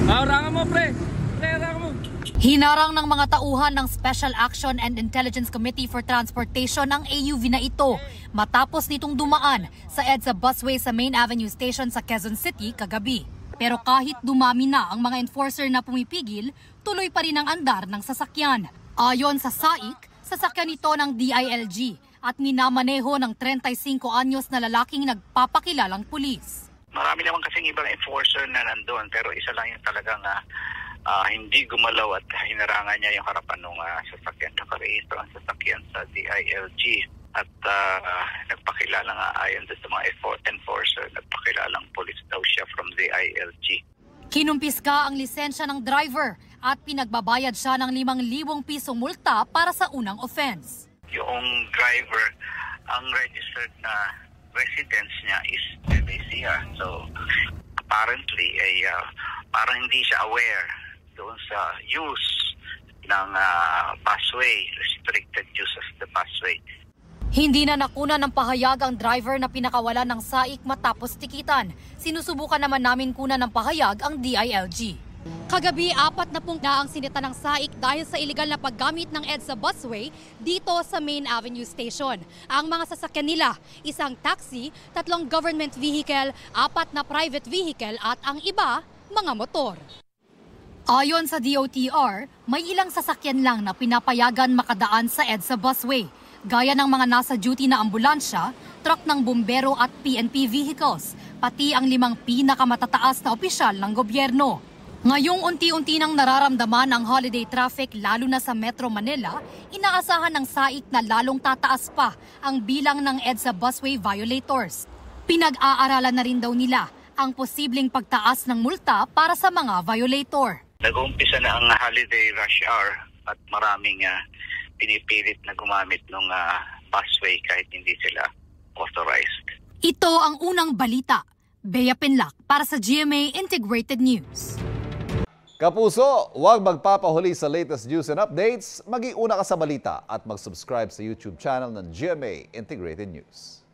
Harangan mo, pre. Harangan mo. Hinarang ng mga tauhan ng Special Action and Intelligence Committee for Transportation ang AUV na ito matapos nitong dumaan sa EDSA busway sa Main Avenue Station sa Quezon City kagabi. Pero kahit dumami na ang mga enforcer na pumipigil, tuloy pa rin ang andar ng sasakyan. Ayon sa SAIC, sasakyan ito ng DILG at minamaneho ng 35 anyos na lalaking nagpapakilalang pulis. Marami naman kasing ibang enforcer na nandun, pero isa lang yung talagang hindi gumalaw at hinarangan niya yung harapan ng sasakyan. Nakarehistro ang sasakyan sa DILG at nagpakilala nga ayon sa mga enforcer, nagpakilalang police daw siya from DILG. Kinumpiska ang lisensya ng driver at pinagbabayad siya ng 5,000 pisong multa para sa unang offense. Yung driver, ang registered na residence niya is MACR. So apparently parang hindi siya aware doon sa use ng busway, restricted use of the busway. Hindi na nakuna ng pahayag ang driver na pinakawalan ng SAIC matapos tikitan. Sinusubukan naman namin kunan ng pahayag ang DILG. Kagabi, 40 na ang sinita ng SAIC dahil sa iligal na paggamit ng EDSA busway dito sa Main Avenue Station. Ang mga sasakyan nila, isang taxi, 3 government vehicle, 4 na private vehicle at ang iba, mga motor. Ayon sa DOTR, may ilang sasakyan lang na pinapayagan makadaan sa EDSA busway, gaya ng mga nasa duty na ambulansya, truck ng bumbero at PNP vehicles, pati ang 5 pinakamatataas na opisyal ng gobyerno. Ngayong unti-unti nang nararamdaman ang holiday traffic lalo na sa Metro Manila, inaasahan ng SAIC na lalong tataas pa ang bilang ng EDSA busway violators. Pinag-aaralan na rin daw nila ang posibleng pagtaas ng multa para sa mga violator. Nag-uumpisa na ang holiday rush hour at maraming pinipilit na gumamit ng busway kahit hindi sila authorized. Ito ang unang balita. Bea Pinlac para sa GMA Integrated News. Kapuso, huwag magpapahuli sa latest news and updates. Mag-iuna ka sa balita at mag-subscribe sa YouTube channel ng GMA Integrated News.